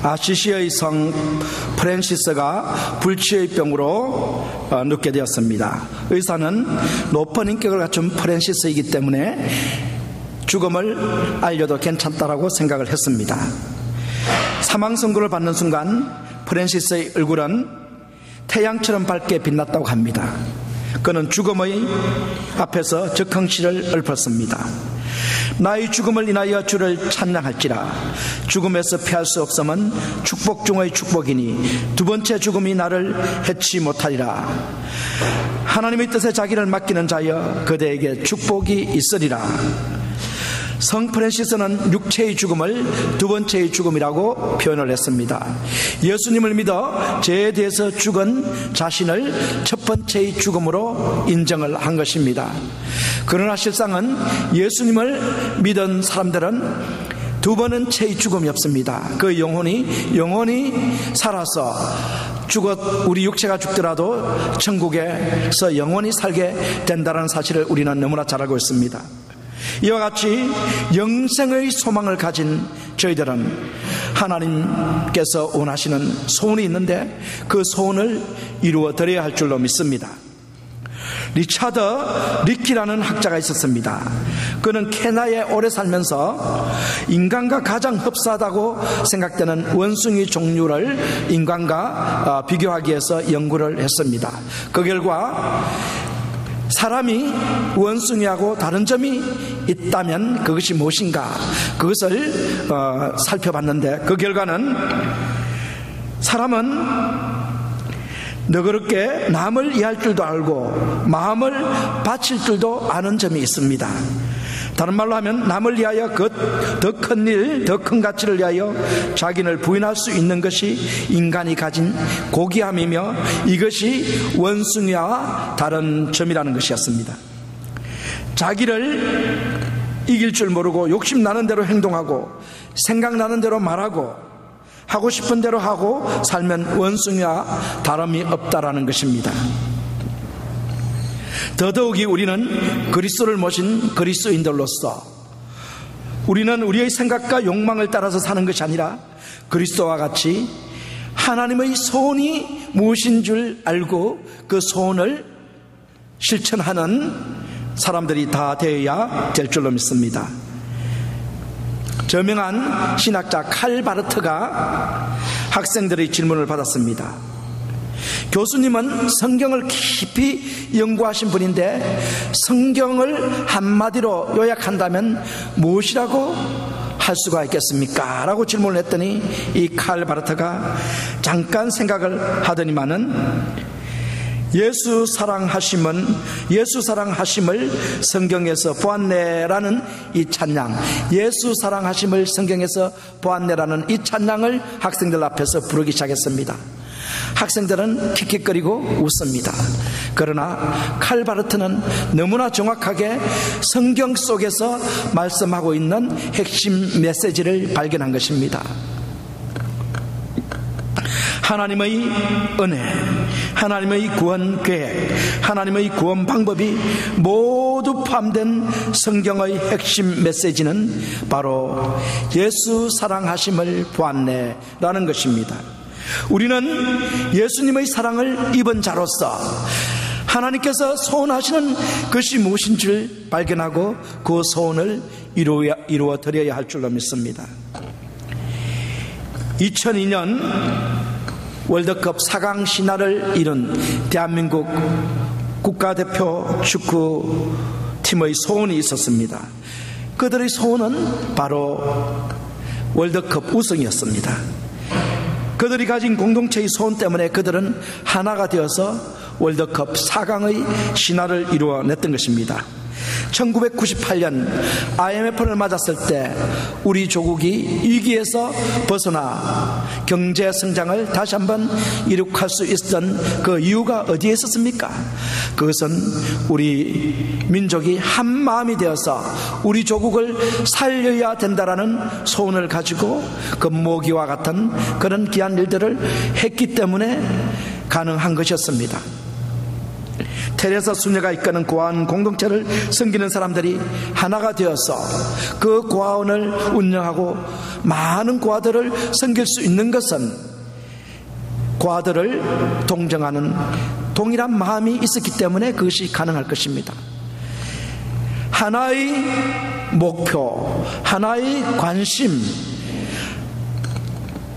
아시시의 성 프랜시스가 불치의 병으로 눕게 되었습니다. 의사는 높은 인격을 갖춘 프랜시스이기 때문에 죽음을 알려도 괜찮다라고 생각을 했습니다. 사망 선고를 받는 순간 프랜시스의 얼굴은 태양처럼 밝게 빛났다고 합니다. 그는 죽음의 앞에서 적흥시를 읊었습니다. 나의 죽음을 인하여 주를 찬양할지라. 죽음에서 피할 수 없음은 축복 중의 축복이니 두 번째 죽음이 나를 해치 못하리라. 하나님의 뜻에 자기를 맡기는 자여 그대에게 축복이 있으리라. 성 프랜시스는 육체의 죽음을 두 번째의 죽음이라고 표현을 했습니다. 예수님을 믿어 죄에 대해서 죽은 자신을 첫 번째의 죽음으로 인정을 한 것입니다. 그러나 실상은 예수님을 믿은 사람들은 두 번은 죄의 죽음이 없습니다. 그 영혼이 살아서 우리 육체가 죽더라도 천국에서 영원히 살게 된다는 사실을 우리는 너무나 잘 알고 있습니다. 이와 같이 영생의 소망을 가진 저희들은 하나님께서 원하시는 소원이 있는데 그 소원을 이루어 드려야 할 줄로 믿습니다. 리차드 리키라는 학자가 있었습니다. 그는 케냐에 오래 살면서 인간과 가장 흡사하다고 생각되는 원숭이 종류를 인간과 비교하기 위해서 연구를 했습니다. 그 결과 사람이 원숭이하고 다른 점이 있다면 그것이 무엇인가, 그것을 살펴봤는데 그 결과는 사람은 너그럽게 남을 이해할 줄도 알고 마음을 바칠 줄도 아는 점이 있습니다. 다른 말로 하면 남을 위하여 더 큰 일, 더 큰 가치를 위하여 자기를 부인할 수 있는 것이 인간이 가진 고귀함이며 이것이 원숭이와 다른 점이라는 것이었습니다. 자기를 이길 줄 모르고 욕심나는 대로 행동하고 생각나는 대로 말하고 하고 싶은 대로 하고 살면 원숭이와 다름이 없다라는 것입니다. 더더욱이 우리는 그리스도를 모신 그리스도인들로서 우리는 우리의 생각과 욕망을 따라서 사는 것이 아니라 그리스도와 같이 하나님의 소원이 무엇인 줄 알고 그 소원을 실천하는 사람들이 다 되어야 될 줄로 믿습니다. 저명한 신학자 칼 바르트가 학생들의 질문을 받았습니다. 교수님은 성경을 깊이 연구하신 분인데 성경을 한마디로 요약한다면 무엇이라고 할 수가 있겠습니까? 라고 질문을 했더니 이 칼 바르트가 잠깐 생각을 하더니만은 예수 사랑하심을 성경에서 보았네라는 이 찬양, 예수 사랑하심을 성경에서 보았네라는 이 찬양을 학생들 앞에서 부르기 시작했습니다. 학생들은 킥킥거리고 웃습니다. 그러나 칼 바르트는 너무나 정확하게 성경 속에서 말씀하고 있는 핵심 메시지를 발견한 것입니다. 하나님의 은혜, 하나님의 구원 계획, 하나님의 구원 방법이 모두 포함된 성경의 핵심 메시지는 바로 예수 사랑하심을 보았네 라는 것입니다. 우리는 예수님의 사랑을 입은 자로서 하나님께서 소원하시는 것이 무엇인 줄 발견하고 그 소원을 이루어 드려야 할 줄로 믿습니다. 2002년 월드컵 4강 신화를 이룬 대한민국 국가대표 축구팀의 소원이 있었습니다. 그들의 소원은 바로 월드컵 우승이었습니다. 그들이 가진 공동체의 소원 때문에 그들은 하나가 되어서 월드컵 4강의 신화를 이루어냈던 것입니다. 1998년 IMF를 맞았을 때 우리 조국이 위기에서 벗어나 경제 성장을 다시 한번 이룩할 수 있었던 그 이유가 어디에 있었습니까? 그것은 우리 민족이 한 마음이 되어서 우리 조국을 살려야 된다라는 소원을 가지고 금모기와 같은 그런 귀한 일들을 했기 때문에 가능한 것이었습니다. 테레사 수녀가 이끄는 고아원 공동체를 섬기는 사람들이 하나가 되어서 그 고아원을 운영하고 많은 고아들을 섬길 수 있는 것은 고아들을 동정하는 동일한 마음이 있었기 때문에 그것이 가능할 것입니다. 하나의 목표, 하나의 관심,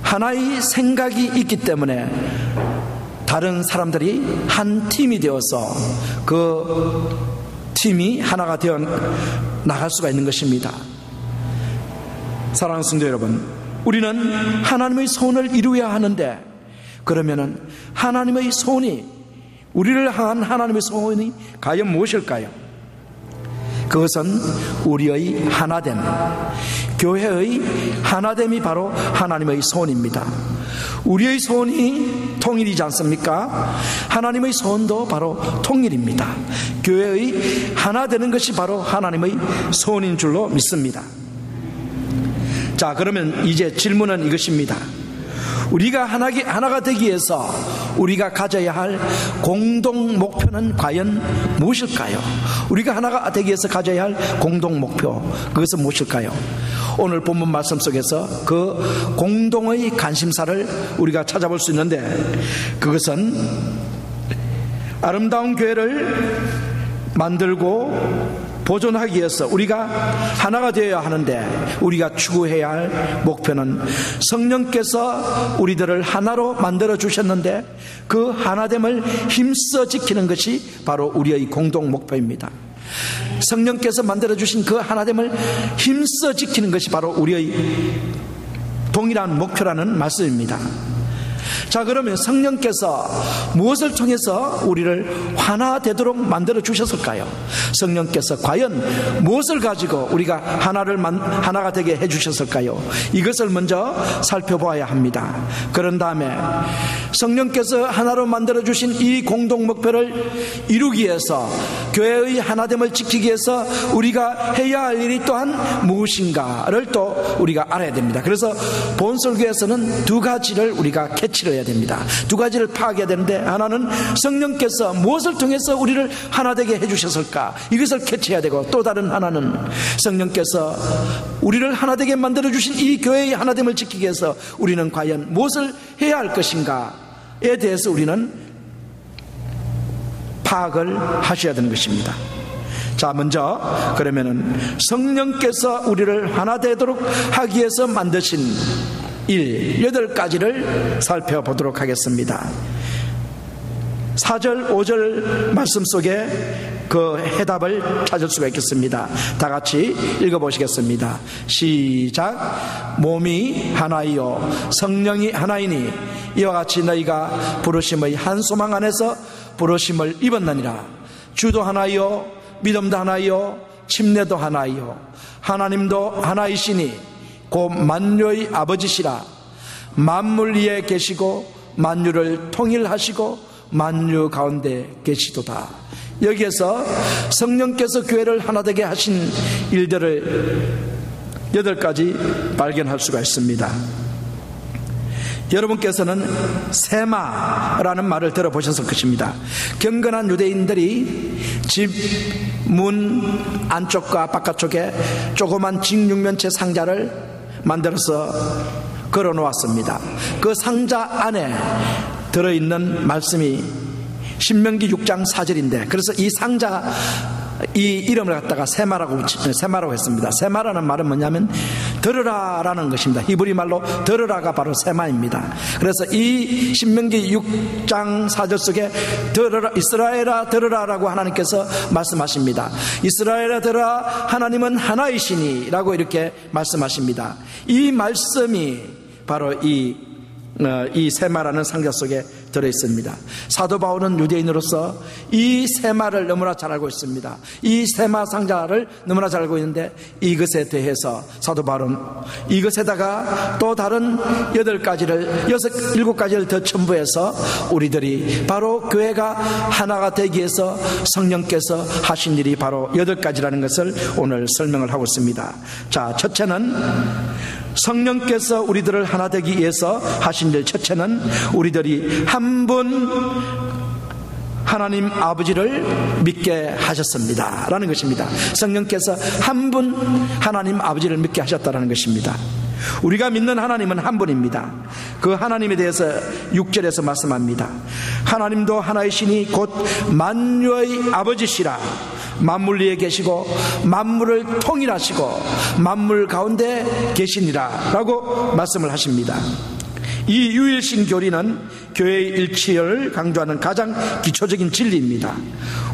하나의 생각이 있기 때문에 다른 사람들이 한 팀이 되어서 그 팀이 하나가 되어 나갈 수가 있는 것입니다. 사랑하는 성도 여러분, 우리는 하나님의 소원을 이루어야 하는데, 그러면은 하나님의 소원이, 우리를 향한 하나님의 소원이 과연 무엇일까요? 그것은 우리의 하나됨, 교회의 하나됨이 바로 하나님의 소원입니다. 우리의 소원이 통일이지 않습니까? 하나님의 소원도 바로 통일입니다. 교회의 하나 되는 것이 바로 하나님의 소원인 줄로 믿습니다. 자, 그러면 이제 질문은 이것입니다. 우리가 하나가 되기 위해서 우리가 가져야 할 공동 목표는 과연 무엇일까요? 우리가 하나가 되기 위해서 가져야 할 공동 목표, 그것은 무엇일까요? 오늘 본문 말씀 속에서 그 공동의 관심사를 우리가 찾아볼 수 있는데, 그것은 아름다운 교회를 만들고 보존하기 위해서 우리가 하나가 되어야 하는데, 우리가 추구해야 할 목표는 성령께서 우리들을 하나로 만들어 주셨는데 그 하나됨을 힘써 지키는 것이 바로 우리의 공동 목표입니다. 성령께서 만들어 주신 그 하나됨을 힘써 지키는 것이 바로 우리의 동일한 목표라는 말씀입니다. 자, 그러면 성령께서 무엇을 통해서 우리를 하나 되도록 만들어 주셨을까요? 성령께서 과연 무엇을 가지고 우리가 하나가 되게 해 주셨을까요? 이것을 먼저 살펴봐야 합니다. 그런 다음에 성령께서 하나로 만들어 주신 이 공동 목표를 이루기 위해서, 교회의 하나됨을 지키기 위해서 우리가 해야 할 일이 또한 무엇인가를 또 우리가 알아야 됩니다. 그래서 본설교에서는 두 가지를 우리가 캐치를 해야 됩니다. 두 가지를 파악해야 되는데, 하나는 성령께서 무엇을 통해서 우리를 하나 되게 해주셨을까, 이것을 캐치해야 되고, 또 다른 하나는 성령께서 우리를 하나 되게 만들어주신 이 교회의 하나됨을 지키기 위해서 우리는 과연 무엇을 해야 할 것인가에 대해서 우리는 파악을 하셔야 되는 것입니다. 자, 먼저 그러면은 성령께서 우리를 하나 되도록 하기 위해서 만드신 일 8가지를 살펴보도록 하겠습니다. 4절 5절 말씀 속에 그 해답을 찾을 수가 있겠습니다. 다 같이 읽어보시겠습니다. 시작. 몸이 하나이요 성령이 하나이니 이와 같이 너희가 부르심의 한 소망 안에서 부르심을 입었느니라. 주도 하나이요 믿음도 하나이요 침례도 하나이요 하나님도 하나이시니 곧 만유의 아버지시라. 만물 위에 계시고 만유를 통일하시고 만유 가운데 계시도다. 여기에서 성령께서 교회를 하나 되게 하신 일들을 8가지 발견할 수가 있습니다. 여러분께서는 세마라는 말을 들어보셨을 것입니다. 경건한 유대인들이 집 문 안쪽과 바깥쪽에 조그만 직육면체 상자를 만들어서 걸어 놓았습니다. 그 상자 안에 들어있는 말씀이 신명기 6장 4절인데, 그래서 이 상자 이 이름을 갖다가 세마라고 했습니다. 세마라는 말은 뭐냐면 들으라라는 것입니다. 히브리 말로 들으라가 바로 세마입니다. 그래서 이 신명기 6장 4절 속에 들으라, 이스라엘아 들으라라고 하나님께서 말씀하십니다. 이스라엘아 들으라, 하나님은 하나이시니 라고 이렇게 말씀하십니다. 이 말씀이 바로 이 세마라는 상자 속에 들어있습니다. 사도 바울은 유대인으로서 이 세마를 너무나 잘 알고 있습니다. 이 세마 상자를 너무나 잘 알고 있는데, 이것에 대해서 사도 바울은 이것에다가 또 다른 7가지를 더 첨부해서 우리들이 바로 교회가 하나가 되기 위해서 성령께서 하신 일이 바로 8가지라는 것을 오늘 설명을 하고 있습니다. 자, 첫째는 성령께서 우리들을 하나 되기 위해서 하신 일, 첫째는 우리들이 한 분 하나님 아버지를 믿게 하셨습니다 라는 것입니다. 성령께서 한 분 하나님 아버지를 믿게 하셨다는 것입니다. 우리가 믿는 하나님은 한 분입니다. 그 하나님에 대해서 6절에서 말씀합니다. 하나님도 하나이시니 곧 만유의 아버지시라. 만물 위에 계시고 만물을 통일하시고 만물 가운데 계시니라 라고 말씀을 하십니다. 이 유일신 교리는 교회의 일치를 강조하는 가장 기초적인 진리입니다.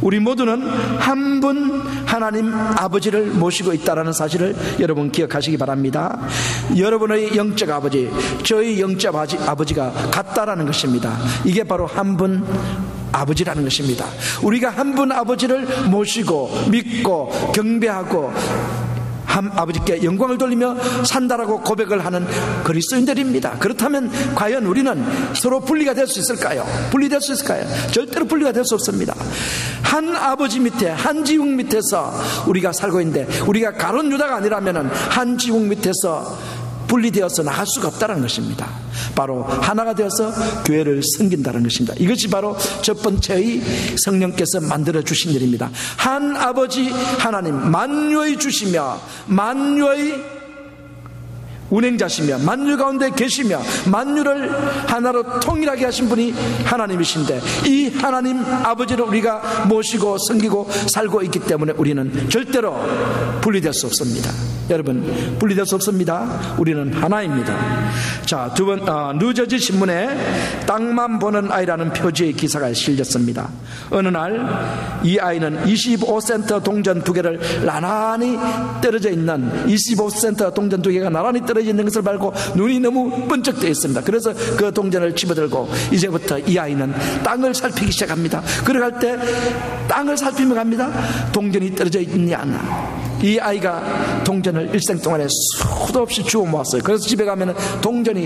우리 모두는 한 분 하나님 아버지를 모시고 있다는 사실을 여러분 기억하시기 바랍니다. 여러분의 영적 아버지, 저희 영적 아버지가 같다라는 것입니다. 이게 바로 한 분 아버지라는 것입니다. 우리가 한 분 아버지를 모시고 믿고 경배하고 한 아버지께 영광을 돌리며 산다라고 고백을 하는 그리스도인들입니다. 그렇다면 과연 우리는 서로 분리가 될 수 있을까요? 분리될 수 있을까요? 절대로 분리가 될 수 없습니다. 한 아버지 밑에, 한 지붕 밑에서 우리가 살고 있는데, 우리가 가룟 유다가 아니라면 한 지붕 밑에서 분리되어서 나갈 수가 없다는 것입니다. 바로 하나가 되어서 교회를 섬긴다는 것입니다. 이것이 바로 첫 번째의 성령께서 만들어 주신 일입니다. 한 아버지 하나님, 만유의 주시며 만유의 운행자시며 만유 가운데 계시며 만유를 하나로 통일하게 하신 분이 하나님이신데, 이 하나님 아버지를 우리가 모시고 섬기고 살고 있기 때문에 우리는 절대로 분리될 수 없습니다. 여러분, 분리될 수 없습니다. 우리는 하나입니다. 자, 두 번, 뉴저지 신문에 땅만 보는 아이라는 표지의 기사가 실렸습니다. 어느 날 이 아이는 25센터 동전 두 개를 나란히 떨어져 있는, 25센터 동전 두 개가 나란히 떨어져 있는 것을 보고 눈이 너무 번쩍 뜨여 있습니다. 그래서 그 동전을 집어들고 이제부터 이 아이는 땅을 살피기 시작합니다. 그러갈 때 땅을 살피며 갑니다. 동전이 떨어져 있느냐 안 나. 이 아이가 동전을 일생 동안에 수도 없이 주워 모았어요. 그래서 집에 가면 동전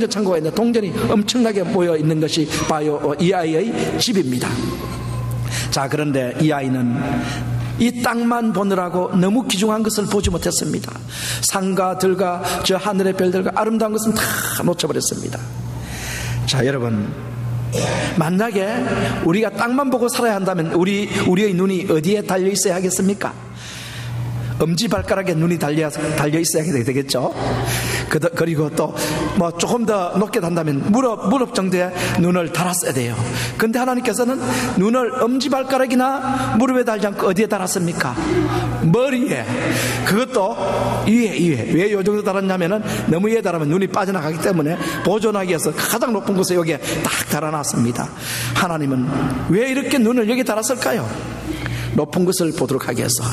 창고가 있는데 동전이 엄청나게 모여 있는 것이 바로 이 아이의 집입니다. 자, 그런데 이 아이는 이 땅만 보느라고 너무 귀중한 것을 보지 못했습니다. 산과 들과 저 하늘의 별들과 아름다운 것은 다 놓쳐버렸습니다. 자, 여러분, 만약에 우리가 땅만 보고 살아야 한다면 우리의 눈이 어디에 달려 있어야 하겠습니까? 엄지발가락에 눈이 달려 있어야 되겠죠. 그리고 또 뭐 조금 더 높게 단다면 무릎 정도에 눈을 달았어야 돼요. 근데 하나님께서는 눈을 엄지발가락이나 무릎에 달지 않고 어디에 달았습니까? 머리에. 그것도 위에. 왜 이 정도 달았냐면은 너무 위에 달하면 눈이 빠져나가기 때문에 보존하기 위해서 가장 높은 곳에 여기에 딱 달아놨습니다. 하나님은 왜 이렇게 눈을 여기 달았을까요? 높은 것을 보도록 하기 위해서.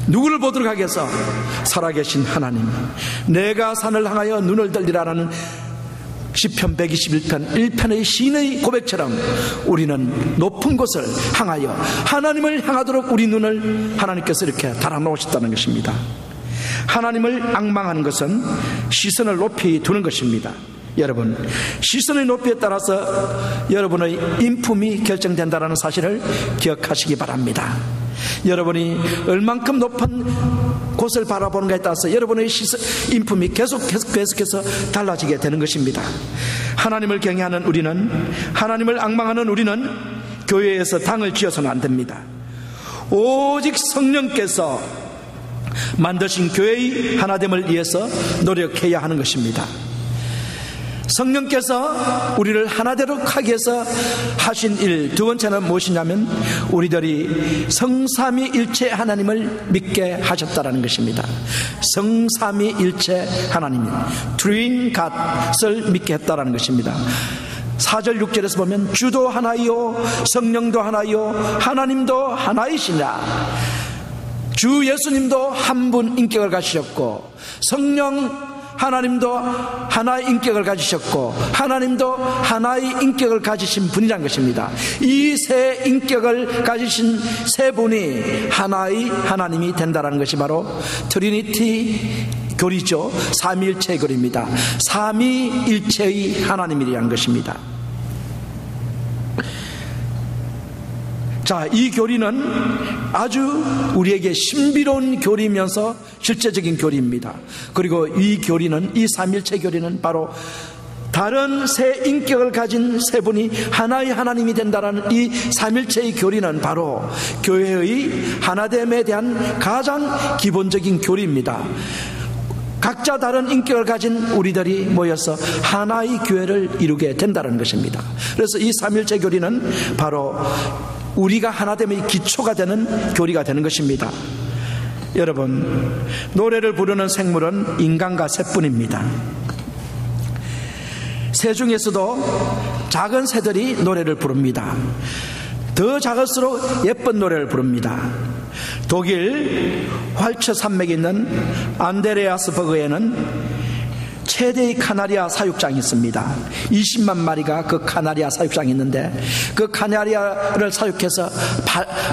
누구를 보도록 하기 위해서? 살아계신 하나님, 내가 산을 향하여 눈을 들리라라는 시편 121편 1편의 시인의 고백처럼 우리는 높은 곳을 향하여 하나님을 향하도록 우리 눈을 하나님께서 이렇게 달아놓으셨다는 것입니다. 하나님을 앙망하는 것은 시선을 높이 두는 것입니다. 여러분, 시선의 높이에 따라서 여러분의 인품이 결정된다는 사실을 기억하시기 바랍니다. 여러분이 얼만큼 높은 곳을 바라보는가에 따라서 여러분의 인품이 계속해서 달라지게 되는 것입니다. 하나님을 경외하는 우리는, 하나님을 앙망하는 우리는 교회에서 당을 지어서는 안 됩니다. 오직 성령께서 만드신 교회의 하나됨을 위해서 노력해야 하는 것입니다. 성령께서 우리를 하나되도록 하기 위해서 하신 일, 두 번째는 무엇이냐면 우리들이 성삼위일체 하나님을 믿게 하셨다는 것입니다. 성삼위일체 하나님, Three God을 믿게 했다는 것입니다. 4절 6절에서 보면 주도 하나이요 성령도 하나이요 하나님도 하나이시냐. 주 예수님도 한 분 인격을 가지셨고, 성령 하나님도 하나의 인격을 가지셨고, 하나님도 하나의 인격을 가지신 분이란 것입니다. 이 세 인격을 가지신 세 분이 하나의 하나님이 된다는 것이 바로 트리니티 교리죠. 삼위일체 교리입니다. 삼위일체의 하나님이라는 것입니다. 자, 이 교리는 아주 우리에게 신비로운 교리이면서 실제적인 교리입니다. 그리고 이 교리는, 이 삼일체 교리는 바로 다른 세 인격을 가진 세 분이 하나의 하나님이 된다는 이 삼일체의 교리는 바로 교회의 하나됨에 대한 가장 기본적인 교리입니다. 각자 다른 인격을 가진 우리들이 모여서 하나의 교회를 이루게 된다는 것입니다. 그래서 이 삼일체 교리는 바로 우리가 하나됨의 기초가 되는 교리가 되는 것입니다. 여러분, 노래를 부르는 생물은 인간과 새뿐입니다. 새 중에서도 작은 새들이 노래를 부릅니다. 더 작을수록 예쁜 노래를 부릅니다. 독일 활처 산맥에 있는 안데레아스버그에는 최대의 카나리아 사육장이 있습니다. 20만 마리가 그 카나리아 사육장이 있는데 그 카나리아를 사육해서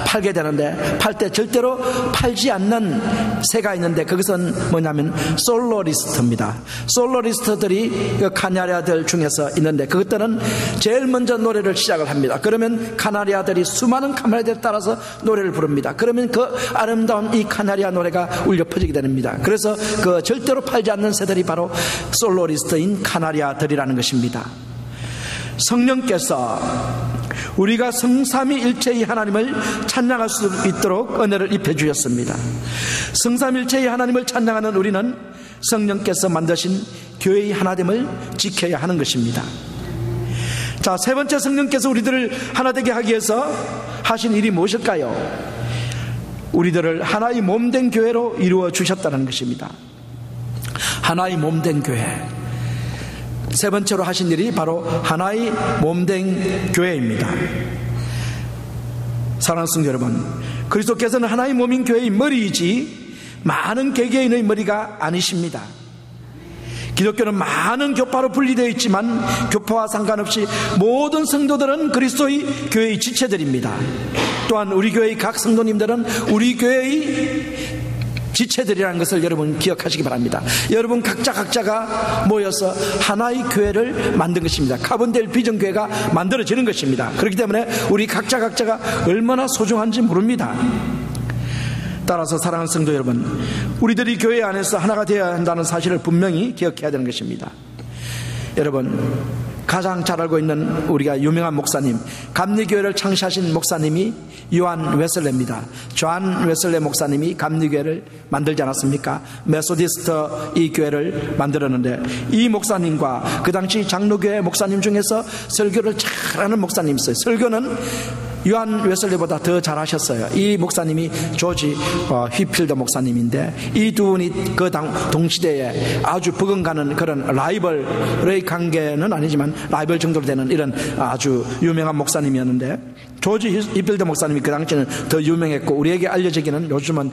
팔게 되는데 팔 때 절대로 팔지 않는 새가 있는데 그것은 뭐냐면 솔로리스트입니다. 솔로리스트들이 그 카나리아들 중에서 있는데 그것들은 제일 먼저 노래를 시작을 합니다. 그러면 카나리아들이 수많은 카나리아들에 따라서 노래를 부릅니다. 그러면 그 아름다운 이 카나리아 노래가 울려 퍼지게 됩니다. 그래서 그 절대로 팔지 않는 새들이 바로 솔로리스트인 카나리아들이라는 것입니다. 성령께서 우리가 성삼위일체의 하나님을 찬양할 수 있도록 은혜를 입혀 주셨습니다. 성삼일체의 하나님을 찬양하는 우리는 성령께서 만드신 교회의 하나됨을 지켜야 하는 것입니다. 자, 세 번째, 성령께서 우리들을 하나되게 하기 위해서 하신 일이 무엇일까요? 우리들을 하나의 몸된 교회로 이루어 주셨다는 것입니다. 하나의 몸된 교회. 세 번째로 하신 일이 바로 하나의 몸된 교회입니다. 사랑하는 성도 여러분, 그리스도께서는 하나의 몸인 교회의 머리이지 많은 개개인의 머리가 아니십니다. 기독교는 많은 교파로 분리되어 있지만 교파와 상관없이 모든 성도들은 그리스도의 교회의 지체들입니다. 또한 우리 교회의 각 성도님들은 우리 교회의 지체들이라는 것을 여러분 기억하시기 바랍니다. 여러분 각자가 모여서 하나의 교회를 만든 것입니다. 카본델 비전 교회가 만들어지는 것입니다. 그렇기 때문에 우리 각자가 얼마나 소중한지 모릅니다. 따라서 사랑하는 성도 여러분, 우리들이 교회 안에서 하나가 되어야 한다는 사실을 분명히 기억해야 되는 것입니다. 여러분, 가장 잘 알고 있는 우리가 유명한 목사님, 감리교회를 창시하신 목사님이 요한 웨슬레입니다. 존 웨슬레 목사님이 감리교회를 만들지 않았습니까? 메소디스트 이 교회를 만들었는데 이 목사님과 그 당시 장로교회 목사님 중에서 설교를 잘하는 목사님이 있어요. 설교는 요한 웨슬레보다 더 잘하셨어요. 이 목사님이 조지 휘필더 목사님인데 이 두 분이 그 동시대에 아주 버금가는 그런 라이벌의 관계는 아니지만 라이벌 정도로 되는 이런 아주 유명한 목사님이었는데 조지 휘필더 목사님이 그 당시에는 더 유명했고 우리에게 알려지기는 요즘은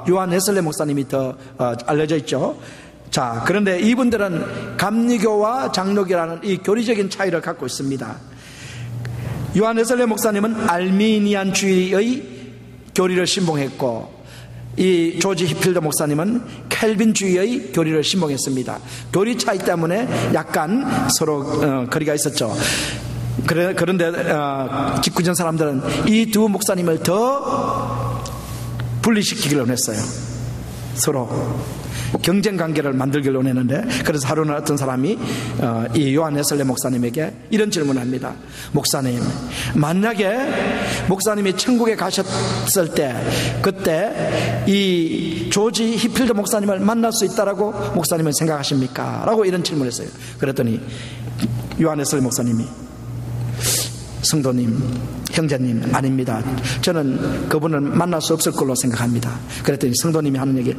요한 웨슬레 목사님이 더 알려져 있죠. 자, 그런데 이분들은 감리교와 장로교라는 이 교리적인 차이를 갖고 있습니다. 요한 웨슬레 목사님은 알미니안주의의 교리를 신봉했고 이 조지 히필더 목사님은 켈빈주의의 교리를 신봉했습니다. 교리 차이 때문에 약간 서로 거리가 있었죠. 그런데 직구전 사람들은 이 두 목사님을 더 분리시키기를 원했어요. 서로 경쟁 관계를 만들기를 원했는데 그래서 하루는 어떤 사람이 이 요한 웨슬레 목사님에게 이런 질문을 합니다. 목사님, 만약에 목사님이 천국에 가셨을 때 그때 이 조지 히필더 목사님을 만날 수 있다라고 목사님은 생각하십니까? 라고 이런 질문을 했어요. 그랬더니 요한 웨슬레 목사님이 성도님, 형제님, 아닙니다. 저는 그분을 만날 수 없을 걸로 생각합니다. 그랬더니 성도님이 하는 얘기,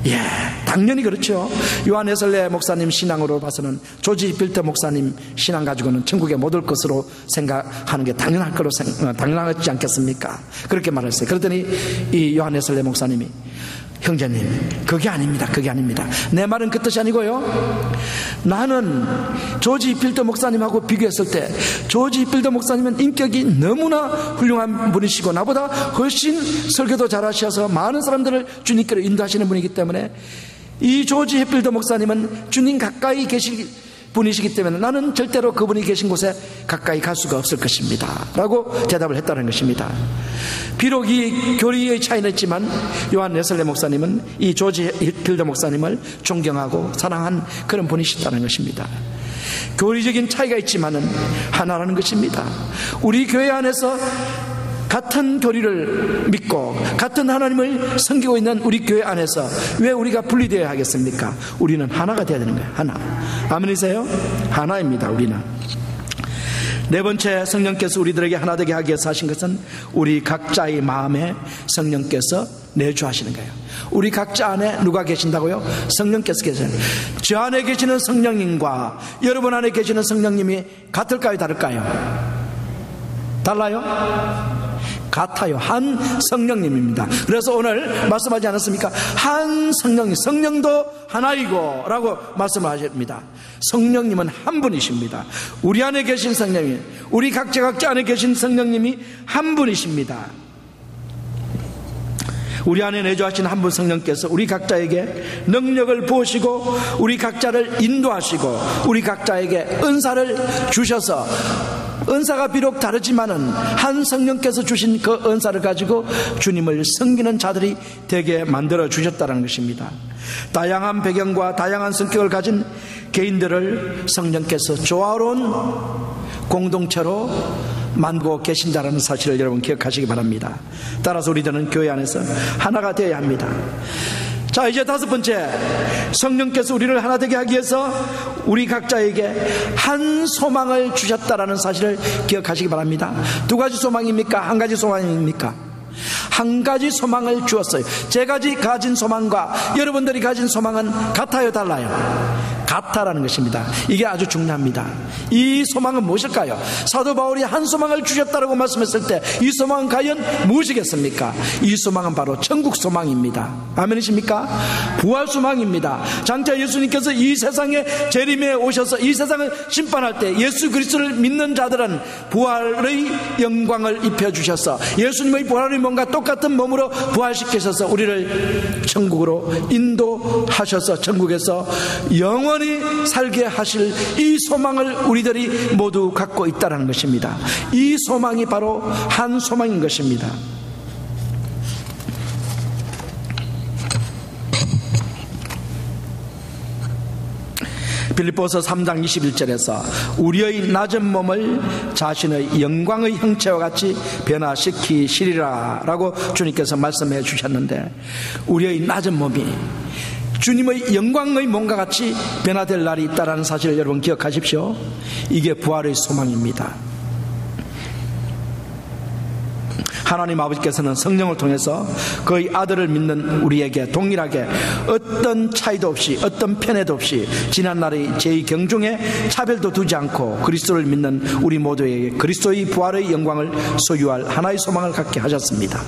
예, 당연히 그렇죠. 요한 웨슬레 목사님 신앙으로 봐서는 조지 히필더 목사님 신앙 가지고는 천국에 못 올 것으로 생각하는 게 당연하지 않겠습니까? 그렇게 말했어요. 그랬더니 이 요한 웨슬레 목사님이, 형제님, 그게 아닙니다. 내 말은 그 뜻이 아니고요. 나는 조지 히필더 목사님하고 비교했을 때 조지 히필더 목사님은 인격이 너무나 훌륭한 분이시고 나보다 훨씬 설교도 잘하셔서 많은 사람들을 주님께로 인도하시는 분이기 때문에 이 조지 히필더 목사님은 주님 가까이 계실 분이시기 때문에 나는 절대로 그분이 계신 곳에 가까이 갈 수가 없을 것입니다 라고 대답을 했다는 것입니다. 비록 이 교리의 차이는 있지만 요한 웨슬리 목사님은 이 조지 길더 목사님을 존경하고 사랑한 그런 분이시다는 것입니다. 교리적인 차이가 있지만은 하나라는 것입니다. 우리 교회 안에서 같은 교리를 믿고 같은 하나님을 섬기고 있는 우리 교회 안에서 왜 우리가 분리되어야 하겠습니까? 우리는 하나가 되어야 되는 거예요. 하나. 아멘이세요? 하나입니다. 우리는. 네 번째, 성령께서 우리들에게 하나 되게 하기 위해서 하신 것은 우리 각자의 마음에 성령께서 내주하시는 거예요. 우리 각자 안에 누가 계신다고요? 성령께서 계세요. 저 안에 계시는 성령님과 여러분 안에 계시는 성령님이 같을까요? 다를까요? 달라요? 같아요. 한 성령님입니다. 그래서 오늘 말씀하지 않았습니까? 한 성령님, 성령도 하나이고 라고 말씀하십니다. 성령님은 한 분이십니다. 우리 안에 계신 성령님, 우리 각자 안에 계신 성령님이 한 분이십니다. 우리 안에 내주하신 한 분 성령께서 우리 각자에게 능력을 부으시고 우리 각자를 인도하시고 우리 각자에게 은사를 주셔서, 은사가 비록 다르지만은 한 성령께서 주신 그 은사를 가지고 주님을 섬기는 자들이 되게 만들어 주셨다는 것입니다. 다양한 배경과 다양한 성격을 가진 개인들을 성령께서 조화로운 공동체로 만들고 계신다는 사실을 여러분 기억하시기 바랍니다. 따라서 우리들은 교회 안에서 하나가 되어야 합니다. 자, 이제 다섯 번째, 성령께서 우리를 하나 되게 하기 위해서 우리 각자에게 한 소망을 주셨다라는 사실을 기억하시기 바랍니다. 두 가지 소망입니까? 한 가지 소망입니까? 한 가지 소망을 주었어요. 제가 가진 소망과 여러분들이 가진 소망은 같아요? 달라요? 같다라는 것입니다. 이게 아주 중요합니다. 이 소망은 무엇일까요? 사도 바울이 한 소망을 주셨다고 말씀했을 때 이 소망은 과연 무엇이겠습니까? 이 소망은 바로 천국 소망입니다. 아멘이십니까? 부활 소망입니다. 장차 예수님께서 이 세상에 재림에 오셔서 이 세상을 심판할 때 예수 그리스도를 믿는 자들은 부활의 영광을 입혀주셔서 예수님의 부활의 몸과 똑같은 몸으로 부활시키셔서 우리를 천국으로 인도하셔서 천국에서 영원히 살게 하실 이 소망을 우리들이 모두 갖고 있다는 것입니다. 이 소망이 바로 한 소망인 것입니다. 빌립보서 3장 21절에서 우리의 낮은 몸을 자신의 영광의 형체와 같이 변화시키시리라 라고 주님께서 말씀해 주셨는데, 우리의 낮은 몸이 주님의 영광의 몸과 같이 변화될 날이 있다는 사실을 여러분 기억하십시오. 이게 부활의 소망입니다. 하나님 아버지께서는 성령을 통해서 그의 아들을 믿는 우리에게 동일하게 어떤 차이도 없이 어떤 편애도 없이 지난날의 제2 경중에 차별도 두지 않고 그리스도를 믿는 우리 모두에게 그리스도의 부활의 영광을 소유할 하나의 소망을 갖게 하셨습니다.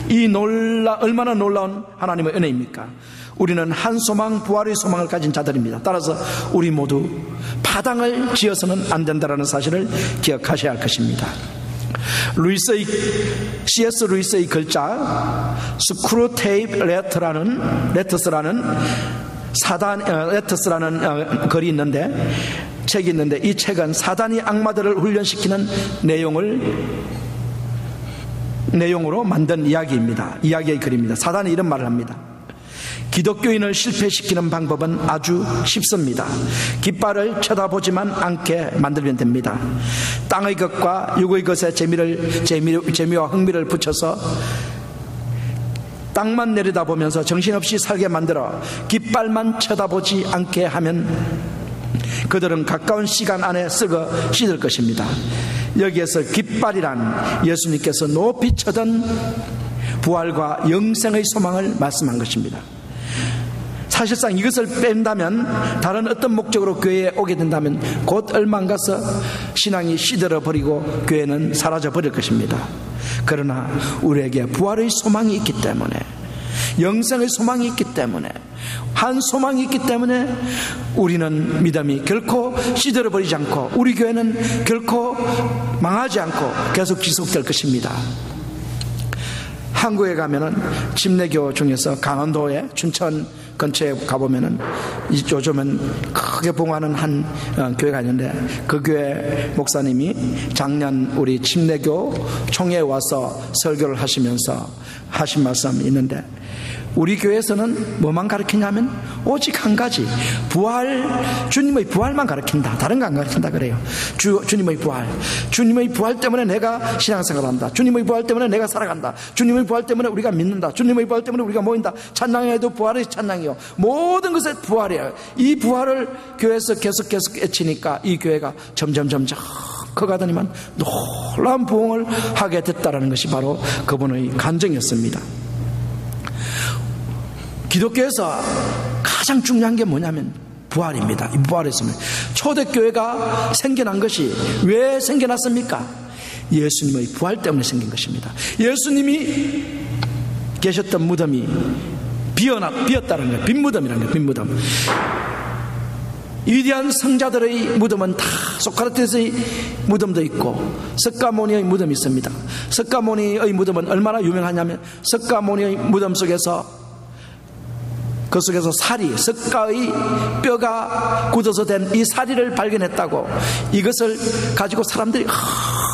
이 얼마나 놀라운 하나님의 은혜입니까? 우리는 한 소망, 부활의 소망을 가진 자들입니다. 따라서 우리 모두 파당을 지어서는 안 된다는 사실을 기억하셔야 할 것입니다. C.S. 루이스의 글자 스크루테이프 레터스라는 글이 있는데, 책이 있는데, 이 책은 사단이 악마들을 훈련시키는 내용으로 만든 이야기입니다. 이야기의 글입니다. 사단이 이런 말을 합니다. 기독교인을 실패시키는 방법은 아주 쉽습니다. 깃발을 쳐다보지만 않게 만들면 됩니다. 땅의 것과 육의 것에 재미와 흥미를 붙여서 땅만 내려다보면서 정신없이 살게 만들어 깃발만 쳐다보지 않게 하면 그들은 가까운 시간 안에 썩어 시들 것입니다. 여기에서 깃발이란 예수님께서 높이 쳐던 부활과 영생의 소망을 말씀한 것입니다. 사실상 이것을 뺀다면, 다른 어떤 목적으로 교회에 오게 된다면 곧 얼마 안 가서 신앙이 시들어버리고 교회는 사라져버릴 것입니다. 그러나 우리에게 부활의 소망이 있기 때문에, 영생의 소망이 있기 때문에, 한 소망이 있기 때문에 우리는 믿음이 결코 시들어버리지 않고, 우리 교회는 결코 망하지 않고 계속 지속될 것입니다. 한국에 가면은 침례교 중에서 강원도에 춘천 근처에 가보면은 요즘은 크게 봉하는 한 교회가 있는데, 그 교회 목사님이 작년 우리 침례교 총회에 와서 설교를 하시면서 하신 말씀이 있는데, 우리 교회에서는 뭐만 가르치냐면 오직 한 가지, 부활, 주님의 부활만 가르친다. 다른 거 안 가르친다 그래요. 주님의 부활 때문에 내가 신앙생활을 한다. 주님의 부활 때문에 내가 살아간다. 주님의 부활 때문에 우리가 믿는다. 주님의 부활 때문에 우리가 모인다. 찬양해도 부활의 찬양이요, 모든 것의 부활이에요. 이 부활을 교회에서 계속 외치니까 이 교회가 점점 커가더니만 놀라운 부흥을 하게 됐다라는 것이 바로 그분의 간증이었습니다. 기독교에서 가장 중요한 게 뭐냐면 부활입니다. 이 부활했습니다. 초대교회가 생겨난 것이 왜 생겨났습니까? 예수님의 부활 때문에 생긴 것입니다. 예수님이 계셨던 무덤이 비었다는 거예요. 빈 무덤이라는 거예요. 빈 무덤. 위대한 성자들의 무덤은 다 소크라테스의 무덤도 있고 석가모니의 무덤이 있습니다. 석가모니의 무덤은 얼마나 유명하냐면, 석가모니의 무덤 속에서 그 속에서 석가의 뼈가 굳어서 된 이 사리를 발견했다고, 이것을 가지고 사람들이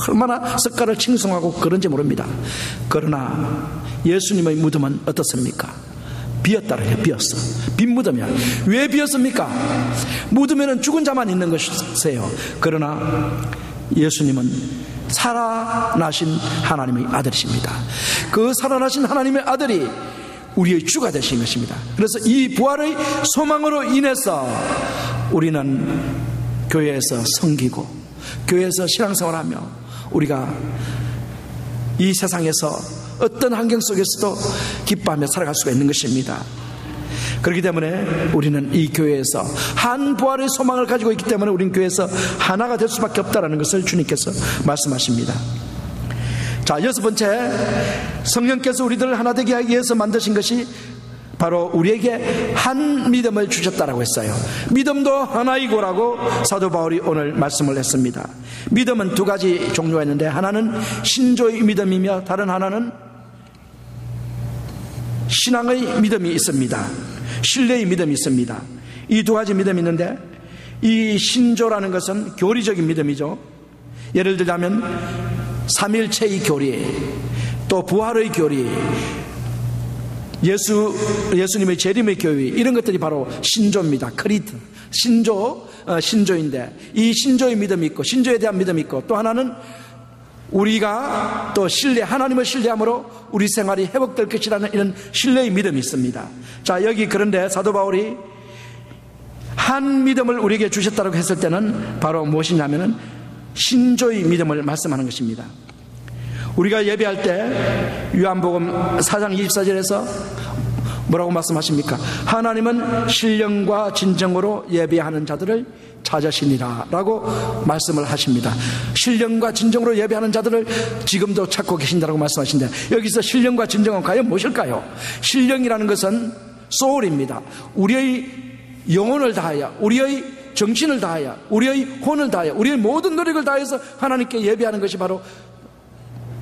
얼마나 석가를 칭송하고 그런지 모릅니다. 그러나 예수님의 무덤은 어떻습니까? 비었다는 게 비었어. 빈 무덤이야. 왜 비었습니까? 무덤에는 죽은 자만 있는 것이에요. 그러나 예수님은 살아나신 하나님의 아들이십니다. 그 살아나신 하나님의 아들이 우리의 주가 되신 것입니다. 그래서 이 부활의 소망으로 인해서 우리는 교회에서 섬기고 교회에서 신앙생활하며 우리가 이 세상에서 어떤 환경 속에서도 기뻐하며 살아갈 수가 있는 것입니다. 그렇기 때문에 우리는 이 교회에서 한 부활의 소망을 가지고 있기 때문에 우리는 교회에서 하나가 될 수밖에 없다는 것을 주님께서 말씀하십니다. 자, 여섯 번째, 성령께서 우리들을 하나 되게 하기 위해서 만드신 것이 바로 우리에게 한 믿음을 주셨다라고 했어요. 믿음도 하나이고라고 사도 바울이 오늘 말씀을 했습니다. 믿음은 두 가지 종류가 있는데, 하나는 신조의 믿음이며 다른 하나는 신앙의 믿음이 있습니다. 신뢰의 믿음이 있습니다. 이 두 가지 믿음이 있는데, 이 신조라는 것은 교리적인 믿음이죠. 예를 들자면 삼일체의 교리, 또 부활의 교리, 예수님의 재림의 교리, 이런 것들이 바로 신조입니다. 크리트, 신조인데, 이 신조의 믿음이 있고 신조에 대한 믿음이 있고, 또 하나는 우리가 또 하나님을 신뢰함으로 우리 생활이 회복될 것이라는 이런 신뢰의 믿음이 있습니다. 자, 여기 그런데 사도 바울이 한 믿음을 우리에게 주셨다고 했을 때는 바로 무엇이냐면은 신조의 믿음을 말씀하는 것입니다. 우리가 예배할 때 요한복음 4장 24절에서 뭐라고 말씀하십니까? 하나님은 신령과 진정으로 예배하는 자들을 찾으시니라 라고 말씀을 하십니다. 신령과 진정으로 예배하는 자들을 지금도 찾고 계신다라고 말씀하신데, 여기서 신령과 진정은 과연 무엇일까요? 신령이라는 것은 소울입니다. 우리의 영혼을 다하여, 우리의 정신을 다하여, 우리의 혼을 다하여, 우리의 모든 노력을 다해서 하나님께 예배하는 것이 바로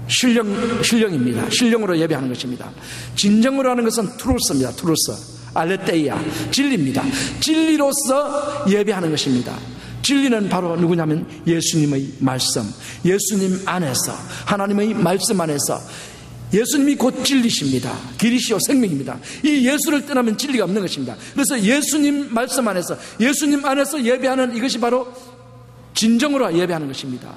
신령입니다. 신령으로 예배하는 것입니다. 진정으로 하는 것은 트루스입니다. 트루스, 알레테이아, 진리입니다. 진리로서 예배하는 것입니다. 진리는 바로 누구냐면 예수님의 말씀, 예수님 안에서, 하나님의 말씀 안에서. 예수님이 곧 진리십니다. 길이시요 생명입니다. 이 예수를 떠나면 진리가 없는 것입니다. 그래서 예수님 말씀 안에서, 예수님 안에서 예배하는 이것이 바로 진정으로 예배하는 것입니다.